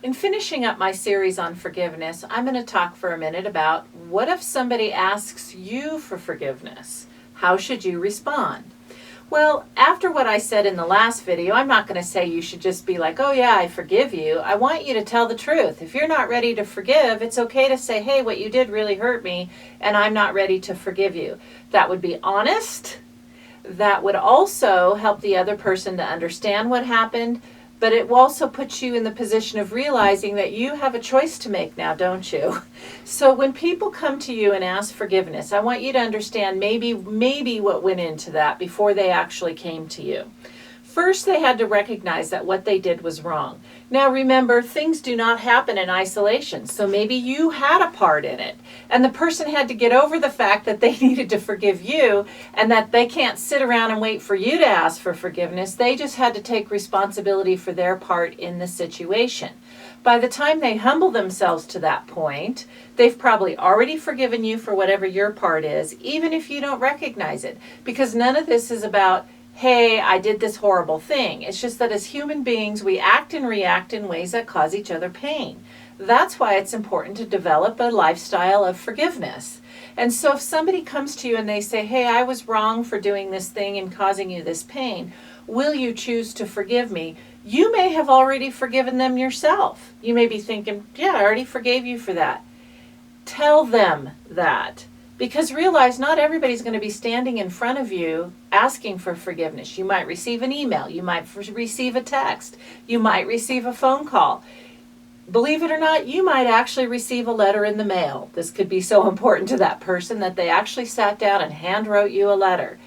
In finishing up my series on forgiveness, I'm going to talk for a minute about what if somebody asks you for forgiveness? How should you respond? Well, after what I said in the last video, I'm not going to say you should just be like, oh yeah, I forgive you. I want you to tell the truth. If you're not ready to forgive, it's okay to say, hey, what you did really hurt me, and I'm not ready to forgive you. That would be honest. That would also help the other person to understand what happened, but it will also put you in the position of realizing that you have a choice to make now, don't you? So when people come to you and ask forgiveness, I want you to understand maybe what went into that before they actually came to you. First, they had to recognize that what they did was wrong. Now remember, things do not happen in isolation, so maybe you had a part in it, and the person had to get over the fact that they needed to forgive you, and that they can't sit around and wait for you to ask for forgiveness. They just had to take responsibility for their part in the situation. By the time they humble themselves to that point, they've probably already forgiven you for whatever your part is, even if you don't recognize it, because none of this is about, hey, I did this horrible thing. It's just that as human beings, we act and react in ways that cause each other pain. That's why it's important to develop a lifestyle of forgiveness. And so if somebody comes to you and they say, hey, I was wrong for doing this thing and causing you this pain, will you choose to forgive me? You may have already forgiven them yourself. You may be thinking, yeah, I already forgave you for that. Tell them that. Because realize not everybody's going to be standing in front of you asking for forgiveness. You might receive an email. You might receive a text. You might receive a phone call. Believe it or not, you might actually receive a letter in the mail. This could be so important to that person that they actually sat down and hand wrote you a letter.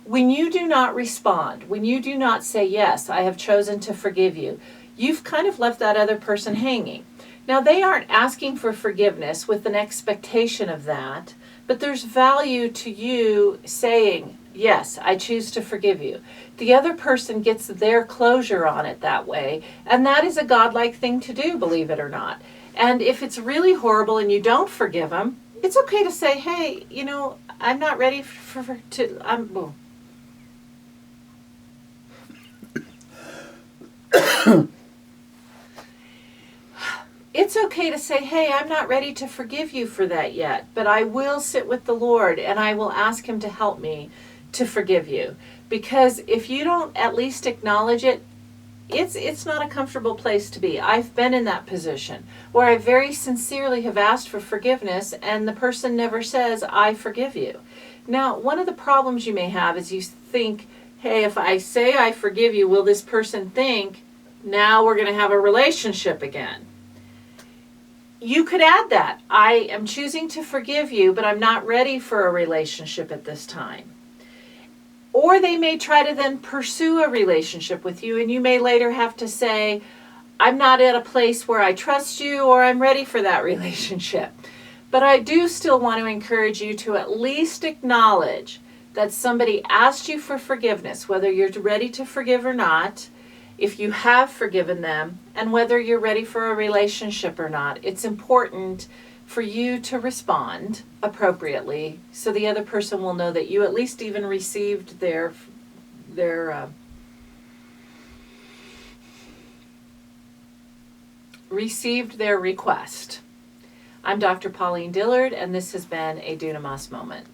When you do not respond, when you do not say, yes, I have chosen to forgive you, you've kind of left that other person hanging. Now, they aren't asking for forgiveness with an expectation of that, but there's value to you saying, yes, I choose to forgive you. The other person gets their closure on it that way, and that is a godlike thing to do, believe it or not. And if it's really horrible and you don't forgive them, it's okay to say, hey, I'm not ready to. It's okay to say, hey, I'm not ready to forgive you for that yet, but I will sit with the Lord and I will ask him to help me to forgive you. Because if you don't at least acknowledge it, it's not a comfortable place to be. I've been in that position where I very sincerely have asked for forgiveness and the person never says, I forgive you. Now, one of the problems you may have is you think, hey, if I say I forgive you, will this person think, now we're going to have a relationship again? You could add that. I am choosing to forgive you, but I'm not ready for a relationship at this time. Or they may try to then pursue a relationship with you, and you may later have to say, I'm not at a place where I trust you or I'm ready for that relationship. But I do still want to encourage you to at least acknowledge that somebody asked you for forgiveness, whether you're ready to forgive or not, if you have forgiven them, and whether you're ready for a relationship or not. It's important for you to respond appropriately so the other person will know that you at least even received their request. I'm Dr. Pauline Dillard, and this has been a Dunamis Moment.